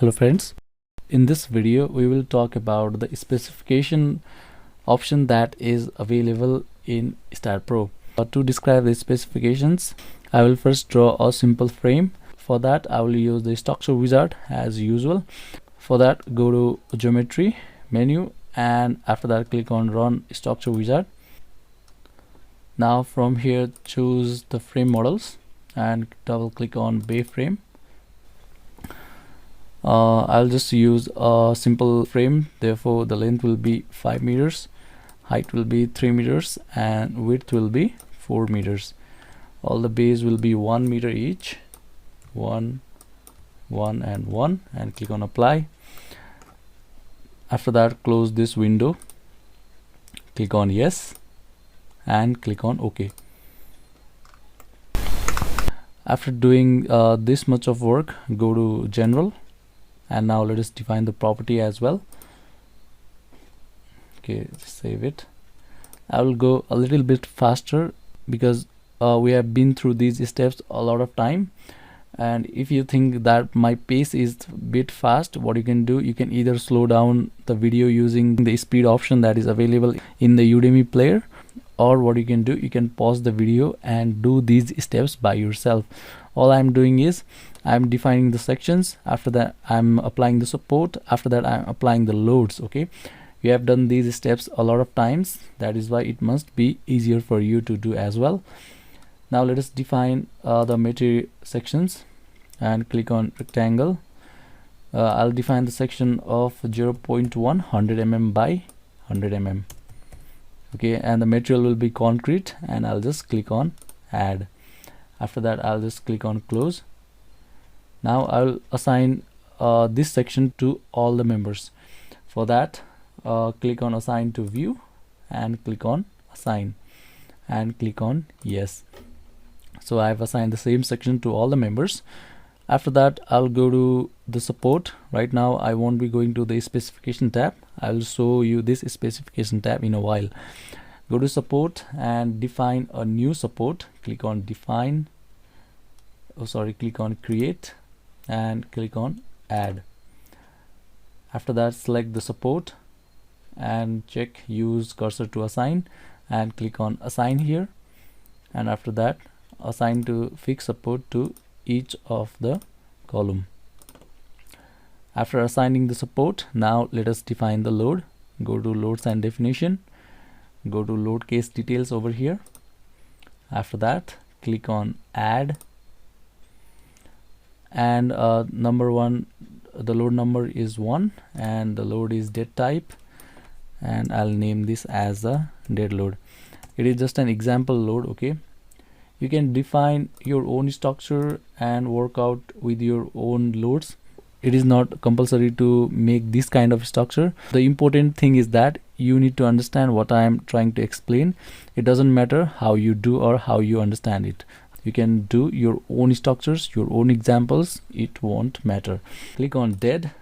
Hello friends, in this video we will talk about the specification option that is available in Staad Pro. To describe the specifications, I will first draw a simple frame. For that I will use the structure wizard as usual. For that, go to geometry menu and after that click on run structure wizard. Now from here choose the frame models and double click on bay frame. I'll just use a simple frame, therefore the length will be 5 meters, height will be 3 meters and width will be 4 meters. All the bays will be 1 meter each, 1, 1 and 1, and click on apply. After that close this window, click on yes and click on OK. After doing this much of work, go to general and now let us define the property as well. Okay, save it. I will go a little bit faster because we have been through these steps a lot of time, and if you think that my pace is a bit fast, what you can do, you can either slow down the video using the speed option that is available in the Udemy player, or what you can do, you can pause the video and do these steps by yourself. All I'm doing is I'm defining the sections, after that I'm applying the support, after that I'm applying the loads. Okay, we have done these steps a lot of times, that is why it must be easier for you to do as well. Now let us define the material sections and click on rectangle. I'll define the section of 0.1 100 mm by 100 mm. Okay, and the material will be concrete, and I'll just click on add. After that I'll just click on close. Now I'll assign this section to all the members. For that click on assign to view and click on assign and click on yes. So I've assigned the same section to all the members. After that I'll go to the support. Right now I won't be going to the specification tab. I will show you this specification tab in a while. Go to support and define a new support. Click on define, click on create and click on add. After that select the support and check use cursor to assign and click on assign here, and after that assign to fix support to each of the column. After assigning the support, now let us define the load. Go to loads and definition, go to load case details over here. After that click on add, and number one, the load number is 1 and the load is dead type, and I'll name this as a dead load. It is just an example load. Okay, you can define your own structure and work out with your own loads. It is not compulsory to make this kind of structure. The important thing is that you need to understand what I am trying to explain. It doesn't matter how you do or how you understand it. You can do your own structures, your own examples, it won't matter. Click on dead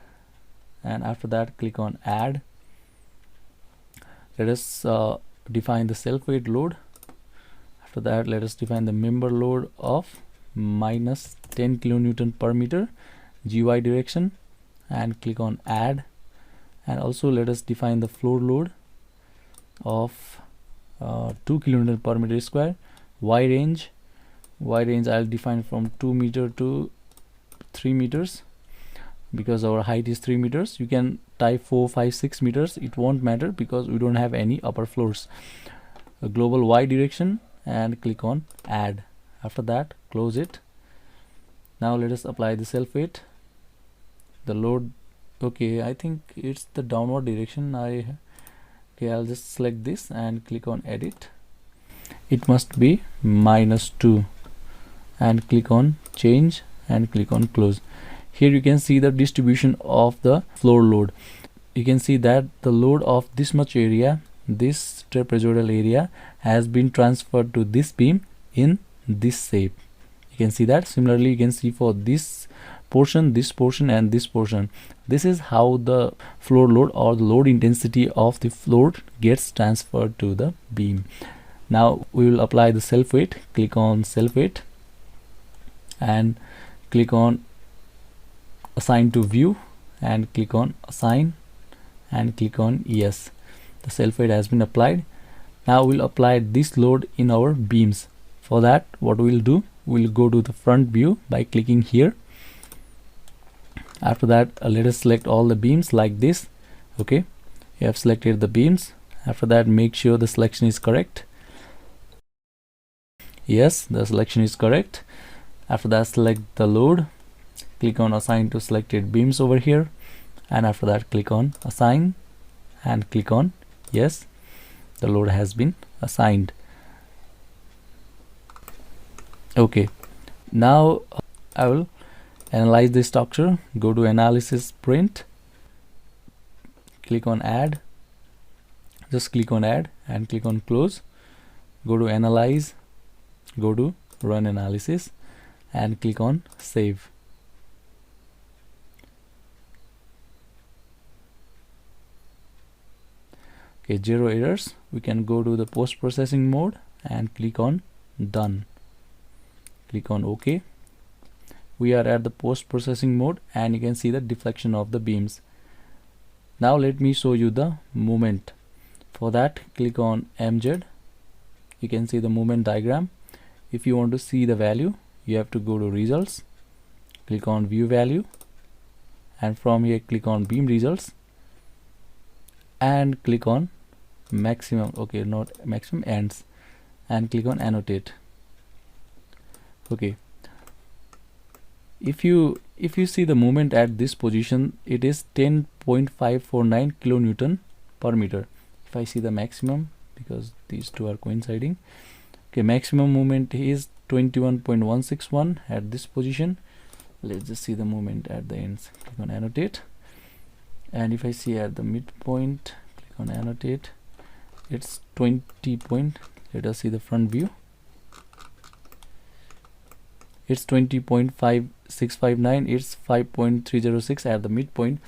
and after that click on add. Let us define the self-weight load. After that let us define the member load of minus 10 kilonewton per meter GY direction and click on add. And also let us define the floor load of 2 kilonewton per meter square. Y range I'll define from 2 meter to 3 meters because our height is 3 meters. You can type 4, 5, 6 meters, it won't matter because we don't have any upper floors. A global Y direction and click on add. After that close it. Now let us apply the self weight. The load, okay, I think it's the downward direction. I'll just select this and click on edit. It must be -2 and click on change and click on close. Here you can see the distribution of the floor load. You can see that the load of this much area, this trapezoidal area, has been transferred to this beam in this shape. You can see that. Similarly you can see for this portion, this portion and this portion. This is how the floor load or the load intensity of the floor gets transferred to the beam. Now we will apply the self weight. Click on self weight and click on assign to view and click on assign and click on yes. The self weight has been applied. Now we'll apply this load in our beams. For that, what we'll do, we'll go to the front view by clicking here. After that, let us select all the beams like this. Okay, you have selected the beams. After that, make sure the selection is correct. Yes, the selection is correct. After that, select the load, click on assign to selected beams over here, and after that click on assign and click on yes. The load has been assigned. Okay, now I will analyze this structure. Go to analysis, print, click on add, just click on add and click on close. Go to analyze, go to run analysis and click on save. Okay, 0 errors. We can go to the post-processing mode and click on done. Click on OK. We are at the post-processing mode and you can see the deflection of the beams. Now let me show you the movement. For that, click on MZ. You can see the movement diagram. If you want to see the value, you have to go to results, click on view value, and from here click on beam results and click on maximum, okay, not maximum, ends, and click on annotate. Okay, if you see the movement at this position, it is 10.549 kilonewton per meter. If I see the maximum, because these two are coinciding, okay, maximum movement is 21.161 at this position. Let's just see the movement at the ends. Click on annotate, and if I see at the midpoint, click on annotate, it's 20 point. Let us see the front view. It's 20.5659. It's 5.306 at the midpoint.